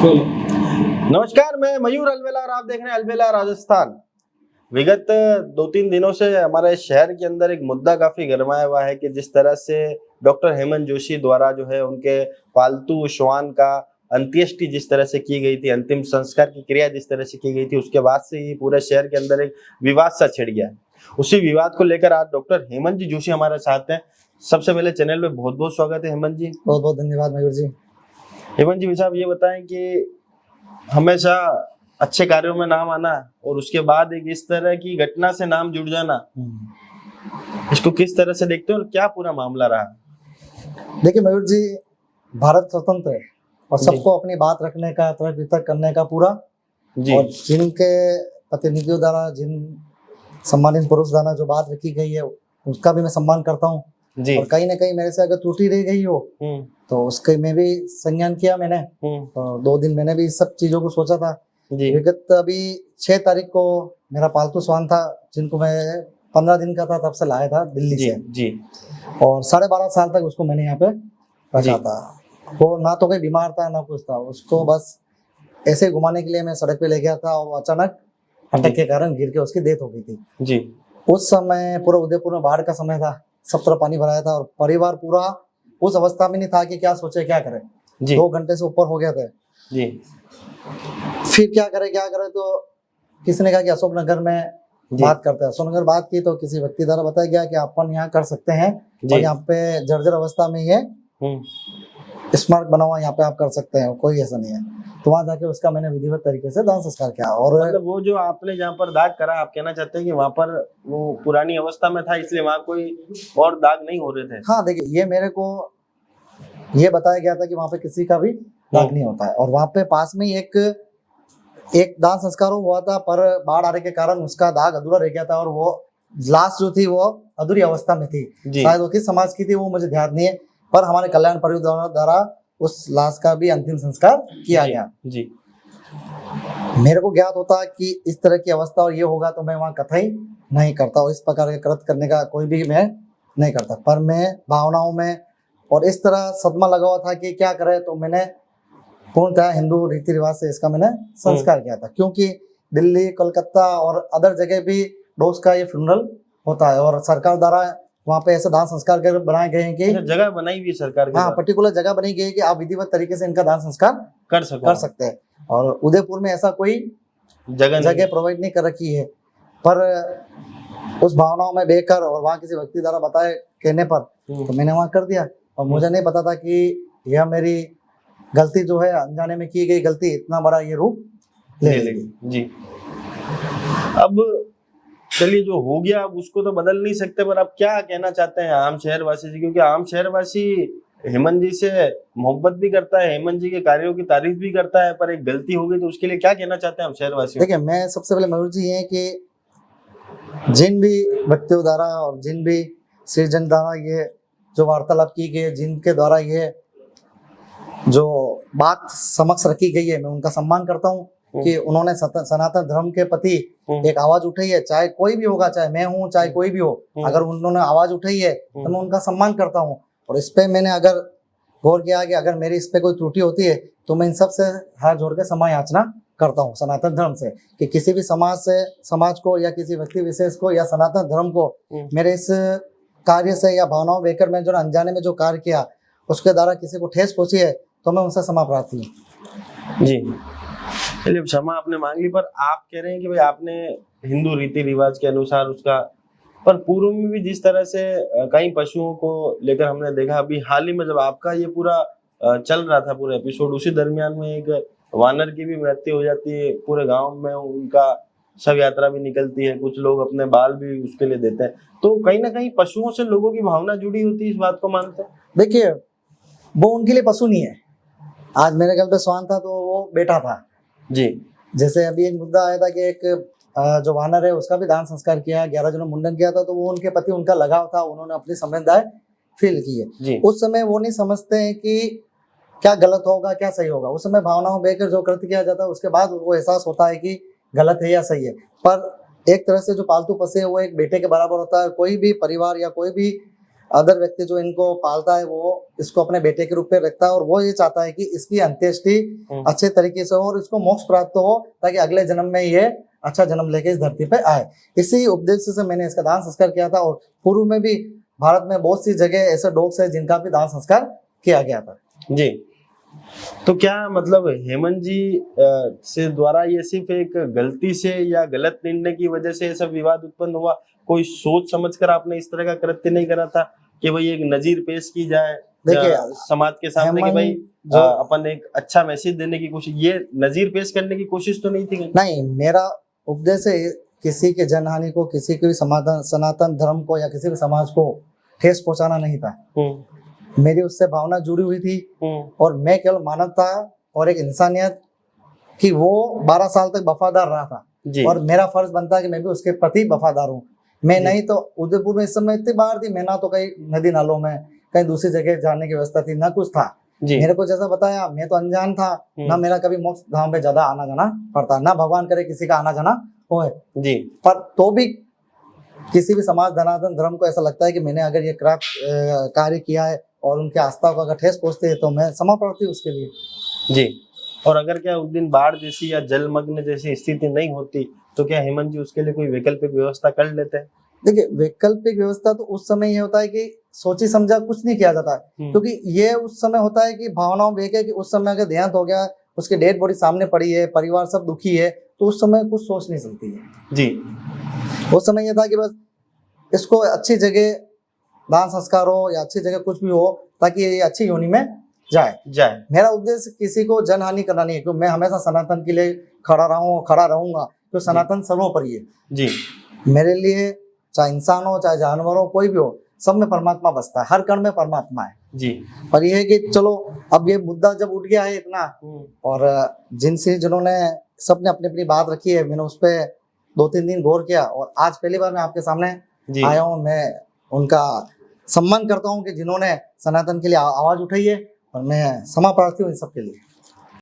नमस्कार, मैं मयूर अलवेला और आप देख रहे हैं अलवेला राजस्थान। विगत 2-3 दिनों से हमारे शहर के अंदर एक मुद्दा काफी गरमाया हुआ है कि जिस तरह से डॉक्टर हेमंत जोशी द्वारा जो है उनके पालतू श्वान का अंत्येष्टि जिस तरह से की गई थी, अंतिम संस्कार की क्रिया जिस तरह से की गई थी, उसके बाद से ही पूरे शहर के अंदर एक विवाद सा छिड़ गया है। उसी विवाद को लेकर आज डॉक्टर हेमंत जी जोशी हमारे साथ हैं। सबसे पहले चैनल में बहुत बहुत स्वागत है हेमंत जी। बहुत बहुत धन्यवाद मयूर जी। हेमंत जी साहब, ये बताएं कि हमेशा अच्छे कार्यों में नाम आना और उसके बाद एक इस तरह की घटना से नाम जुड़ जाना, इसको किस तरह से देखते हैं और क्या पूरा मामला रहा? देखिए मयूर जी, भारत स्वतंत्र है और सबको अपनी बात रखने का, तर्क वितर्क करने का पूरा जी। और जिनके प्रतिनिधियों द्वारा, जिन सम्मानित पुरुष द्वारा जो बात रखी गई है उसका भी मैं सम्मान करता हूँ जी। और कहीं ना कहीं मेरे से अगर त्रुटि रह गई हो तो उसके में भी संज्ञान किया मैंने। तो 2 दिन मैंने भी इस सब चीजों को सोचा था। जी। विगत अभी 6 तारीख को मेरा पालतू श्वान था, जिनको मैं 15 दिन का था तब से लाया था दिल्ली जी। से जी। और 12.5 साल तक उसको मैंने यहाँ पे रखा था। वो ना तो कोई बीमार था ना कुछ था, उसको बस ऐसे घुमाने के लिए मैं सड़क पे ले गया था और अचानक अटक के कारण गिर के उसकी डेथ हो गई थी। जी। उस समय पूरा उदयपुर में बाढ़ का समय था, सब तरफ पानी भराया था और परिवार पूरा उस अवस्था में नहीं था कि क्या सोचे क्या करे। 2 घंटे से ऊपर हो गया था जी। फिर क्या करे तो किसी ने कहा कि अशोकनगर में बात करते हैं। अशोकनगर बात की तो किसी व्यक्ति द्वारा बताया गया कि अपन यहाँ कर सकते हैं और यहाँ पे जर्जर अवस्था में ये स्मारक बना हुआ, यहाँ पे आप कर सकते हैं, कोई ऐसा नहीं है। तो वहां जाके उसका मैंने विधिवत तरीके से दाह संस्कार किया। और मतलब वो जो आपने जहाँ पर दाग करा, आप कहना चाहते हैं कि वहाँ पर वो पुरानी अवस्था में था इसलिए वहाँ कोई और दाग नहीं हो रहे थे? हाँ देखिए, ये मेरे को ये बताया गया था कि वहाँ पे किसी का भी दाग नहीं होता है और वहाँ पे पास में ही एक दाह संस्कार हुआ था, पर बाढ़ आने के कारण उसका दाग अधूरा रह गया था और वो लाश जो थी वो अधूरी अवस्था में थी। शायद वो किस समाज की थी वो मुझे ध्यान नहीं है, पर हमारे कल्याण परिवार द्वारा उस लाश का भी अंतिम संस्कार किया गया। जी। मेरे को ज्ञात होता कि इस तरह की अवस्था और ये होगा तो मैं वहाँ कतई नहीं करता और इस प्रकार के कृत्य करने का कोई भी मैं नहीं करता, पर मैं भावनाओं में और इस तरह सदमा लगा हुआ था कि क्या करे, तो मैंने पूर्णतः हिंदू रीति रिवाज से इसका मैंने संस्कार किया था। क्योंकि दिल्ली, कोलकाता और अदर जगह भी डोस का ये फ्यूनरल होता है और सरकार द्वारा वहाँ पे ऐसे दाह संस्कार के बनाए गए हैं कि जगह बनाई हुई सरकार की। हाँ, पर्टिकुलर जगह बनी गई है कि आप विधिवत तरीके से इनका दाह संस्कार कर सकते हैं और उदयपुर में ऐसा कोई जगह प्रोवाइड नहीं कर रखी है। पर उस भावनाओं में बहकर और वहाँ किसी व्यक्ति द्वारा बताए कहने पर तो मैंने वहाँ कर दिया और मुझे नहीं पता था कि यह मेरी गलती जो है, अनजाने में की गई गलती इतना बड़ा ये रूप ले लेगी। जी। अब चलिए, जो हो गया अब उसको तो बदल नहीं सकते, पर आप क्या कहना चाहते हैं आम शहरवासी जी? क्योंकि आम शहरवासी हेमंत जी से मोहब्बत भी करता है, हेमंत जी के कार्यों की तारीफ भी करता है, पर एक गलती हो गई तो उसके लिए क्या कहना चाहते हैं हम शहरवासी? देखिए, मैं सबसे पहले मयूर जी है कि जिन भी व्यक्तियों द्वारा और जिन भी सृजन द्वारा ये जो वार्तालाप की गई, जिनके द्वारा ये जो बात समक्ष रखी गई है, मैं उनका सम्मान करता हूँ कि उन्होंने सनातन धर्म के प्रति एक आवाज उठाई है। चाहे कोई भी होगा, चाहे मैं हूँ चाहे कोई भी हो, अगर उन्होंने आवाज उठाई है तो मैं उनका सम्मान करता हूँ। और इस पे मैंने अगर गौर किया कि अगर मेरी इस पे कोई त्रुटि होती है तो मैं इन सब से हाथ जोड़ के क्षमा याचना करता हूँ सनातन धर्म से कि किसी भी समाज को या किसी व्यक्ति विशेष को या सनातन धर्म को मेरे इस कार्य से या भावनाओं बेकर मैं जो अनजाने में जो कार्य किया उसके द्वारा किसी को ठेस पहुंची है तो मैं उनसे क्षमा प्रार्थी हूँ। जी। चलिए, क्षमा आपने मांग ली, पर आप कह रहे हैं कि भाई आपने हिंदू रीति रिवाज के अनुसार उसका, पर पूर्व में भी जिस तरह से कई पशुओं को लेकर हमने देखा, अभी हाल ही में जब आपका ये पूरा चल रहा था पूरा एपिसोड, उसी दरमियान में एक वानर की भी मृत्यु हो जाती है, पूरे गांव में उनका शव यात्रा भी निकलती है, कुछ लोग अपने बाल भी उसके लिए देते हैं। तो कहीं ना कहीं पशुओं से लोगों की भावना जुड़ी होती है, इस बात को मानते हैं? देखिए, वो उनके लिए पशु नहीं है। आज मेरे घर पे श्वान था तो वो बेटा था जी। जैसे अभी एक मुद्दा आया था कि एक जो वानर है उसका भी दान संस्कार किया, 11 जनों मुंडन किया था, तो वो उनके प्रति उनका लगाव था, उन्होंने अपनी संवेदनाएं फील की है। उस समय वो नहीं समझते हैं कि क्या गलत होगा क्या सही होगा। उस समय भावनाओं बहकर जो कृत्य किया जाता है उसके बाद वो एहसास होता है कि गलत है या सही है। पर एक तरह से जो पालतू पशु है वो एक बेटे के बराबर होता है। कोई भी परिवार या कोई भी अदर व्यक्ति जो इनको पालता है वो इसको अपने बेटे के रूप में रखता है और वो ये चाहता है कि इसकी अंत्येष्टि अच्छे तरीके से हो और इसको मोक्ष प्राप्त हो ताकि अगले जन्म में ये अच्छा जन्म लेके इस धरती पे आए। इसी उद्देश्य से मैंने इसका दान संस्कार किया था और पूर्व में भी भारत में बहुत सी जगह ऐसे डॉग्स है जिनका भी दान संस्कार किया गया था। जी, तो क्या मतलब हेमंत जी से द्वारा ये सिर्फ एक गलती से या गलत निर्णय की वजह से ये सब विवाद उत्पन्न हुआ? कोई सोच समझकर आपने इस तरह का कृत्य नहीं करा था कि भाई एक नजीर पेश की जाए देखिए, समाज के सामने कि भाई अपन एक अच्छा मैसेज देने की कोशिश, ये नजीर पेश करने की कोशिश तो नहीं थी? नहीं, मेरा उद्देश्य किसी के जनहानि को, किसी के भी सनातन धर्म को या किसी भी समाज को ठेस पहुंचाना नहीं था। मेरी उससे भावना जुड़ी हुई थी और मैं केवल मानवता और एक इंसानियत कि वो 12 साल तक वफादार रहा था और मेरा फर्ज बनता है कि मैं भी उसके प्रति वफादार हूँ। मैं नहीं तो उदयपुर में इस समय इतनी बार थी, मैं ना तो कहीं नदी नालों में कहीं दूसरी जगह जाने की व्यवस्था थी, ना कुछ था। मेरे को जैसा बताया, मैं तो अनजान था, ना मेरा कभी मोक्ष धाम पे ज्यादा आना जाना पड़ता, ना भगवान करे किसी का आना जाना हो जी। पर तो भी किसी भी समाज धनातन धर्म को ऐसा लगता है कि मैंने अगर ये कार्य किया है और उनके आस्था को अगर ठेस पहुंचती है तो मैं क्षमा प्रार्थी उसके लिए। जी। और अगर क्या उस दिन बाढ़ जैसी या जलमग्न जैसी स्थिति नहीं होती तो क्या हेमंत जी उसके लिए कोई वैकल्पिक व्यवस्था कर लेते हैं? देखिए, वैकल्पिक व्यवस्था तो उस समय ये होता है कि सोची समझा कुछ नहीं किया जाता, क्योंकि ये उस समय होता है कि भावनाओं में है कि उस समय अगर देहांत हो गया, उसकी डेड बॉडी सामने पड़ी है, परिवार सब दुखी है, तो उस समय कुछ सोच नहीं सकती है जी। उस समय ये था कि बस इसको अच्छी जगह दान संस्कार हो या अच्छी जगह कुछ भी हो ताकि ये अच्छी योनि में जाए। मेरा उद्देश्य किसी को जनहानि करना नहीं है, क्योंकि मैं हमेशा सनातन के लिए खड़ा रहूंगा, तो सनातन सर्वोपरि है जी। मेरे लिए चाहे इंसान हो चाहे जानवर हो कोई भी हो, सब में परमात्मा बसता है, हर कण में परमात्मा है जी। पर यह है कि चलो अब ये मुद्दा जब उठ गया है इतना, और जिन्होंने सबने अपनी अपनी बात रखी है, मैंने उस पर 2-3 दिन गौर किया और आज पहली बार मैं आपके सामने आया हूँ। मैं उनका सम्मान करता हूँ कि जिन्होंने सनातन के लिए आवाज उठाई है और मैं क्षमा प्रार्थी हूँ इन सबके लिए।